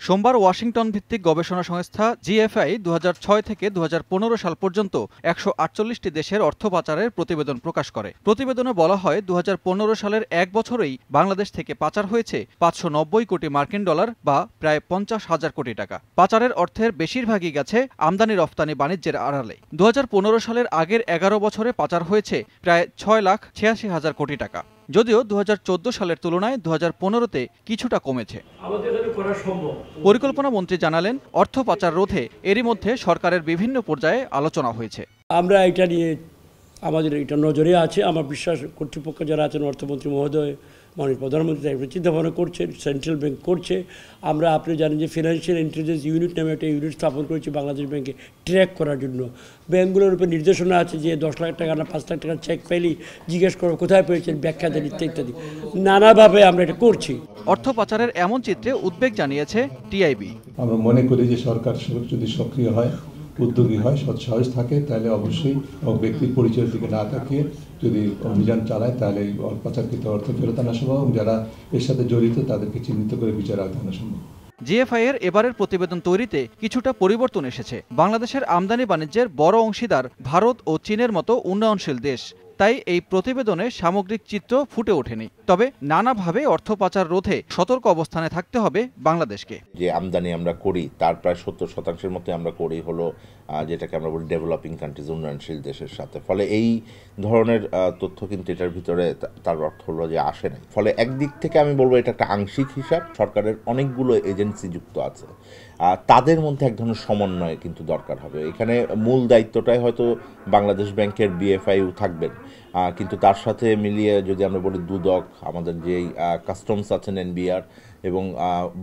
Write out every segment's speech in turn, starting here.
সোমবার ওয়াশিংটন ভিত্তিক গবেষণা সংস্থা জিএফআই 2006 থেকে 2015 সাল পর্যন্ত 148টি দেশের অর্থ পাচারের প্রতিবেদন প্রকাশ করে। প্রতিবেদনে বলা হয় 2015 সালের এক বছরেই বাংলাদেশ থেকে পাচার হয়েছে 590 কোটি মার্কিন ডলার বা প্রায় 50,000 কোটি টাকা। পাচারের অর্থের বেশিরভাগই গেছে আমদানি রফতানি বাণিজ্যের আড়ালে। 2015 সালের আগের 11 বছরে পাচার হয়েছে প্রায় 6,86,000 কোটি টাকা। যদিও 2014 সালের তুলনায় 2015-তে কিছুটা কমেছে। পরিকল্পনা মন্ত্রী জানালেন, অর্থ পাচার রোধে এরই মধ্যে সরকারের বিভিন্ন পর্যায়ে আলোচনা হয়েছে। আমরা এটা নিয়ে আমাদের এটা নজরে আছে। আমার বিশ্বাস কর্তৃপক্ষ যারা আছেন, অর্থমন্ত্রী মহোদয়, মাননীয় প্রধানমন্ত্রী চিন্তা ভাবনা করছেন, সেন্ট্রাল ব্যাংক করছে। আমরা আপনি জানেন যে ফিনান্সিয়াল ইন্টেলিজেন্স ইউনিট নামে একটা ইউনিট স্থাপন করেছি বাংলাদেশ ব্যাংকে ট্র্যাক করার জন্য। ব্যাংকগুলোর উপর নির্দেশনা আছে যে 10 লাখ টাকা না 5 লাখ টাকার চেক পেলেই জিজ্ঞেস করো কোথায় পেয়েছেন, ব্যাখ্যা দেন ইত্যাদি। নানাভাবে আমরা এটা করছি। অর্থ পাচারের এমন চিত্রে উদ্বেগ জানিয়েছে টিআইবি। আমরা মনে করি যে সরকার যদি সক্রিয় হয়, উদ্যোগী হয়, সৎসাহস থাকে, তাহলে অবশ্যই ব্যক্তির পরিচয়ের দিকে না তাকিয়ে যদি অভিযান চালায় তাহলে পাচারকৃত অর্থ ফেরত আনা সম্ভব এবং যারা এর সাথে জড়িত তাদেরকে চিহ্নিত করে বিচার আওতায় আনা সম্ভব। জিএফআই এর এবারের প্রতিবেদন তৈরিতে কিছুটা পরিবর্তন এসেছে। বাংলাদেশের আমদানি বাণিজ্যের বড় অংশীদার ভারত ও চীনের মতো উন্নয়নশীল দেশ, তাই এই প্রতিবেদনে সামগ্রিক চিত্র ফুটে ওঠেনি। তবে নানাভাবে অর্থ পাচার রোধে সতর্ক অবস্থানে থাকতে হবে বাংলাদেশকে। যে আমদানি আমরা করি তার প্রায় 70% মতো আমরা করি হলো যেটাকে আমরা বলি ডেভেলপিং কান্ট্রিজ, উন্নয়নশীল দেশের সাথে। ফলে এই ধরনের তথ্য কিন্তু এটার ভিতরে তার অর্থ হলো যে আসে নাই। ফলে একদিক থেকে আমি বলবো এটা একটা আংশিক হিসাব। সরকারের অনেকগুলো এজেন্সি যুক্ত আছে, তাদের মধ্যে এক ধরনের সমন্বয় কিন্তু দরকার হবে। এখানে মূল দায়িত্বটাই হয়তো বাংলাদেশ ব্যাংকের বিএফআইউ থাকবেন, কিন্তু তার সাথে মিলিয়ে যদি আমরা বলি দুদক, আমাদের যেই কাস্টমস আছেন এনবিআর এবং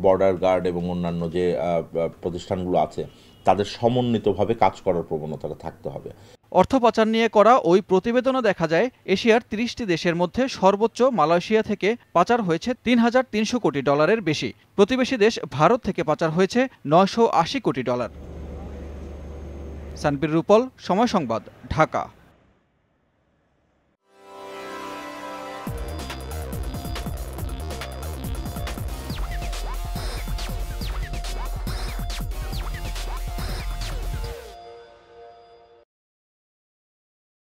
বর্ডার গার্ড এবং অন্যান্য যে প্রতিষ্ঠানগুলো আছে, তাদের সমন্বিতভাবে কাজ করার প্রবণতাটা থাকতে হবে। অর্থ পাচার নিয়ে করা ওই প্রতিবেদনে দেখা যায় এশিয়ার 30টি দেশের মধ্যে সর্বোচ্চ মালয়েশিয়া থেকে পাচার হয়েছে 3,300 কোটি ডলারের বেশি। প্রতিবেশী দেশ ভারত থেকে পাচার হয়েছে 980 কোটি ডলার। সানবীর রূপল, সময় সংবাদ, ঢাকা।